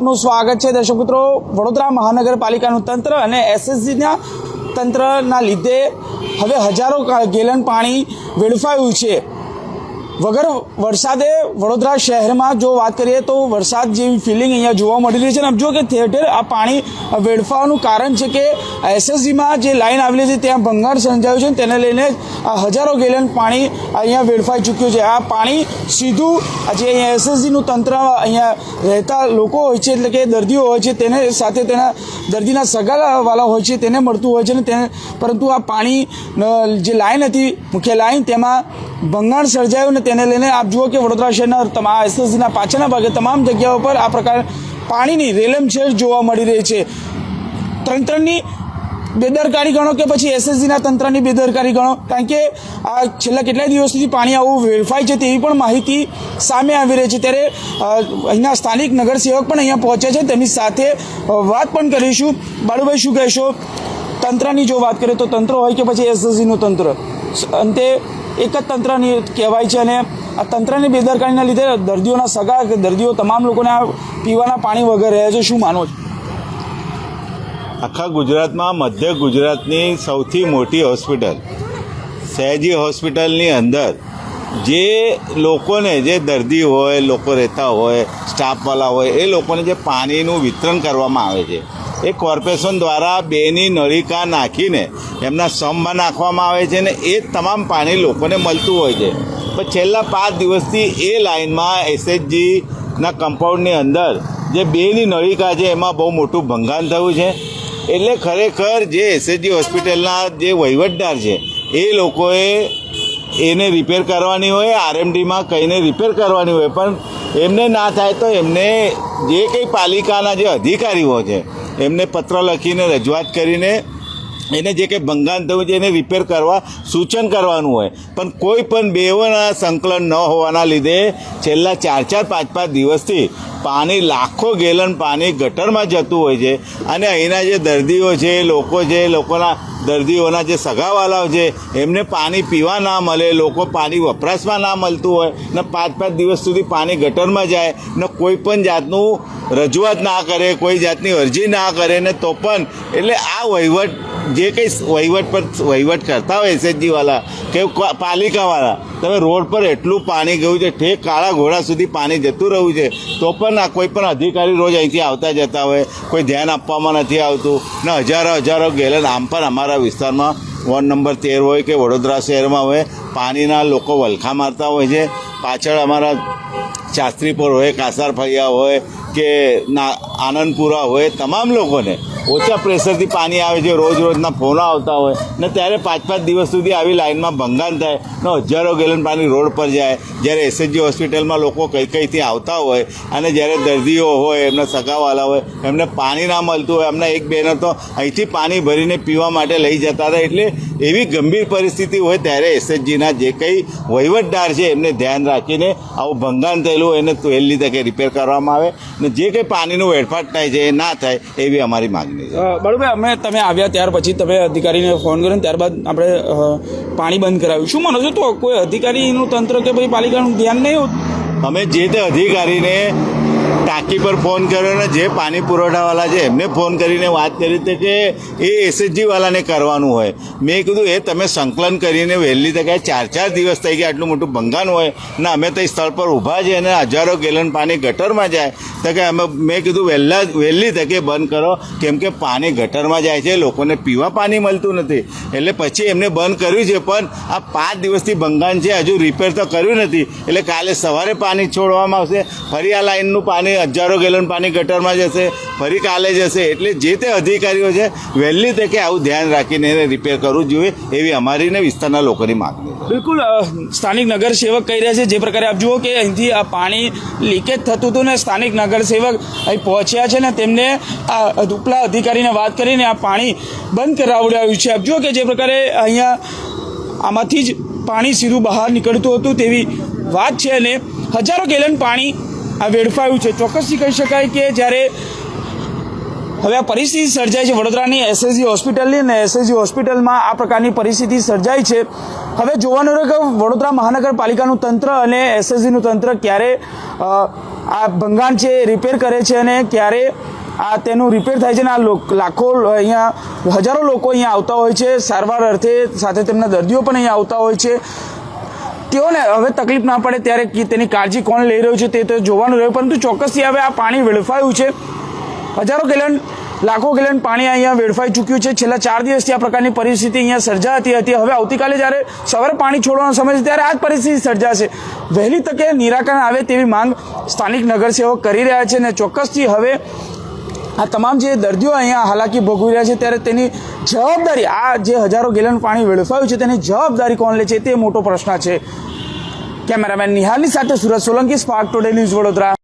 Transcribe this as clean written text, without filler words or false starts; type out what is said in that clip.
નું સ્વાગત છે દર્શક મિત્રો। વડોદરા મહાનગરપાલિકાનું તંત્ર અને એસએસજીના તંત્રના લીધે હવે હજારો ગેલન પાણી વેડફાયું છે। વગર વરસાદે વડોદરા શહેરમાં જો વાત કરીએ તો વરસાદ જેવી ફિલિંગ અહીંયા જોવા મળી રહી છે। અને જો કે ઠેર આ પાણી વેડફાવાનું કારણ છે કે એસએસજીમાં જે લાઈન આવેલી છે ત્યાં ભંગાણ સર્જાયું છે, તેને લઈને આ હજારો ગેલન પાણી અહીંયા વેડફાઈ ચૂક્યું છે। આ પાણી સીધું જે અહીંયા એસએસજીનું તંત્ર અહીંયા રહેતા લોકો હોય છે, એટલે કે દર્દીઓ હોય છે, તેને સાથે તેના દર્દીના સગાવાલા હોય છે તેને મળતું હોય છે, ને તેને પરંતુ આ પાણી જે લાઈન હતી મુખ્ય લાઈન તેમાં ભંગાણ સર્જાયું, ને તેને લઈને આપ જુઓ કે વડોદરા શહેરના એસએસજીના પાછળના ભાગે તમામ જગ્યાઓ પર આ પ્રકાર પાણીની રેલમછેલ જોવા મળી રહી છે। તંત્રની બેદરકારી ગણો કે પછી એસએસજીના તંત્રની બેદરકારી ગણો, કારણ કે આ છેલ્લા કેટલાય દિવસથી પાણી આવું વેડફાય છે તેવી પણ માહિતી સામે આવી રહી છે। ત્યારે અહીંના સ્થાનિક નગરસેવક પણ અહીંયા પહોંચ્યા છે, તેમની સાથે વાત પણ કરીશું। બાળુભાઈ, શું કહેશો? તંત્રની જો વાત કરીએ તો તંત્ર હોય કે પછી એસએસજીનું તંત્ર, અંતે એક જ તંત્રની કહેવાય છે, અને આ તંત્રની બેદરકારીના લીધે દર્દીઓના સગા દર્દીઓ તમામ લોકોને આ પીવાના પાણી વગર રહે છે। શું માનો છો? આખા ગુજરાતમાં મધ્ય ગુજરાતની સૌથી મોટી હોસ્પિટલ સયાજી હોસ્પિટલની અંદર જે લોકોને, જે દર્દી હોય, લોકો રહેતા હોય, સ્ટાફવાળા હોય, એ લોકોને જે પાણીનું વિતરણ કરવામાં આવે છે એ કોર્પોરેશન દ્વારા બેની નળીકા નાખીને એમના સમમાં નાખવામાં આવે છે, ને એ તમામ પાણી લોકોને મળતું હોય છે। પણ છેલ્લા 5 દિવસથી એ લાઇનમાં એસએચજીના કમ્પાઉન્ડની અંદર જે બેની નળીકા છે એમાં બહુ મોટું ભંગાણ થયું છે। એટલે ખરેખર જે એસએચજી હોસ્પિટલના જે વહીવટદાર છે એ લોકોએ એને રિપેર કરવાની હોય, આરએમડીમાં કહીને રિપેર કરવાની હોય, પણ એમને ના થાય તો એમને જે કંઈ પાલિકાના જે અધિકારીઓ છે એમને પત્ર લખીને રજૂઆત કરીને એને જે કંઈ ભંગાણ થયું છે એને રિપેર કરવા સૂચન કરવાનું હોય। પણ કોઈ પણ બેઓના સંકલન ન હોવાના લીધે છેલ્લા 4-5 દિવસથી પાણી લાખો ગેલન પાણી ગટરમાં જતું હોય છે, અને અહીંના જે દર્દીઓ છે, લોકો છે, લોકોના દર્દીઓના જે સગાવાલાઓ છે એમને પાણી પીવા ના મળે, લોકો પાણી વપરાશમાં ના મળતું હોય ને 5 દિવસ સુધી પાણી ગટરમાં જાય ને કોઈ પણ જાતનું રજૂઆત ના કરે, કોઈ જાતની અરજી ના કરે, ને તો પણ એટલે આ વહીવટ જે કંઈ વહીવટ કરતા હોય એસએચજીવાળા કે પાલિકાવાળા, તમે રોડ પર એટલું પાણી ગયું છે, ઠેક કાળા ઘોડા સુધી પાણી જતું રહ્યું છે, તો પણ આ કોઈ પણ અધિકારી રોજ અહીંથી આવતા જતા હોય, કોઈ ધ્યાન આપવામાં નથી આવતું, ને હજારો ગેલન આમ પણ અમારા વિસ્તારમાં વોર્ડ નંબર 13 હોય કે વડોદરા શહેરમાં હોય પાણીના લોકો વલખા મારતા હોય છે। પાછળ અમારા શાસ્ત્રીપુર હોય, કાસાર ફળિયા હોય કે આનંદપુરા હોય, તમામ લોકોને ઓછા પ્રેશરથી પાણી આવે છે, રોજના ફોનો આવતા હોય ને ત્યારે 5 દિવસ સુધી આવી લાઇનમાં ભંગાણ થાય ને હજારો ગેલન પાણી રોડ પર જાય। જ્યારે એસએચજી હોસ્પિટલમાં લોકો કઈથી આવતા હોય અને જ્યારે દર્દીઓ હોય, એમના સગાવાલા હોય, એમને પાણી ના મળતું હોય, એમના એક બહેનો તો અહીંથી પાણી ભરીને પીવા માટે લઈ જતા હતા। એટલે એવી ગંભીર પરિસ્થિતિ હોય ત્યારે એસએચજીના જે કંઈ વહીવટદાર છે એમને ધ્યાન રાખીને આવું ભંગાણ થયેલું એને વહેલી તકે રિપેર કરવામાં આવે ને જે કંઈ પાણીનું વેડફાટ થાય છે એ ના થાય એવી અમારી માગણી છે। બરાબર, તમે આવ્યા ત્યાર પછી તમે અધિકારીને ફોન કર્યો, ત્યારબાદ આપણે પાણી બંધ કરાવ્યું, શું માનો છો? તો કોઈ અધિકારીનું તંત્ર કે પછી પાલિકાનું ધ્યાન નહીં હોતું? અમે જે તે અધિકારીને ટાંકી પર ફોન કર્યો ને જે પાણી પુરવઠાવાળા છે એમને ફોન કરીને વાત કરી હતી કે એ એસએચજીવાળાને કરવાનું હોય। મેં કીધું એ તમે સંકલન કરીને વહેલી તકે 4 દિવસ થઈ ગયા, આટલું મોટું ભંગાણ હોય ને અમે તો સ્થળ પર ઊભા છીએ અને હજારો ગેલન પાણી ગટરમાં જાય, તો કે અમે મેં કીધું વહેલી તકે બંધ કરો, કેમ કે પાણી ગટરમાં જાય છે, લોકોને પીવા પાણી મળતું નથી। એટલે પછી એમને બંધ કર્યું છે, પણ આ 5 દિવસથી ભંગાણ છે, હજુ રિપેર તો કર્યું નથી। એટલે કાલે સવારે પાણી છોડવામાં આવશે, ફરી આ લાઇનનું પાણી હજારો ગેલન પાણી ગટરમાં જશે, ફરી કાલે જશે। એટલે જે તે અધિકારીઓ છે વહેલી તકે આવું ધ્યાન રાખીને એને રિપેર કરવું જોઈએ એવી અમારી ને વિસ્તારના લોકોની માગણી છે। બિલકુલ, સ્થાનિક નગરસેવક કહી રહ્યા છે જે પ્રકારે આપ જુઓ કે અહીંથી આ પાણી લીકેજ થતું હતું ને સ્થાનિક નગરસેવક અહીં પહોંચ્યા છે ને તેમને આ ઉપલા અધિકારીને વાત કરીને આ પાણી બંધ કરાવડાવ્યું છે। આપ જુઓ કે જે પ્રકારે અહીંયા આમાંથી જ પાણી સીધું બહાર નીકળતું હતું તેવી વાત છે, અને હજારો ગેલન પાણી આ વેડફાયું છે। ચોક્કસથી કહી શકાય કે જ્યારે હવે આ પરિસ્થિતિ સર્જાઈ છે વડોદરાની એસએસજી હોસ્પિટલની, અને એસએસજી હોસ્પિટલમાં આ પ્રકારની પરિસ્થિતિ સર્જાઈ છે। હવે જોવાનું રહ્યું કે વડોદરા મહાનગરપાલિકાનું તંત્ર અને એસએસજીનું તંત્ર ક્યારે આ ભંગાણ છે એ રિપેર કરે છે અને ક્યારે આ તેનું રિપેર થાય છે અને આ લાખો અહીંયા હજારો લોકો અહીંયા આવતા હોય છે સારવાર અર્થે, સાથે તેમના દર્દીઓ પણ અહીંયા આવતા હોય છે. તેઓને હવે તકલીફ ના પડે ત્યારે તેની કાળજી કોણ લઈ રહ્યું છે તે તો જોવાનું રહ્યું, પરંતુ ચોક્કસથી હવે આ પાણી વેડફાયું છે. હજારો ગેલન, લાખો ગેલન પાણી અહીંયા વેડફાઈ ચૂક્યું છે. છેલ્લા 4 દિવસથી આ પ્રકારની પરિસ્થિતિ અહીંયા સર્જાતી હતી. હવે આવતીકાલે જ્યારે સવારે પાણી છોડવાનો સમય છે ત્યારે આ જ પરિસ્થિતિ સર્જાશે. વહેલી તકે નિરાકરણ આવે તેવી માંગ સ્થાનિક નગરસેવક કરી રહ્યા છે અને ચોક્કસથી હવે આ તમામ જે દર્દીઓ અહીંયા હાલાકી ભોગવી રહ્યા છે ત્યારે તેની જવાબદારી, આ જે હજારો ગેલન પાણી વેડફાયું છે તેની જવાબદારી કોણ લે છે તે મોટો પ્રશ્ન છે. કેમેરામેન નિહાલની સાથે Surat Solanki, spark today news, Vadodara.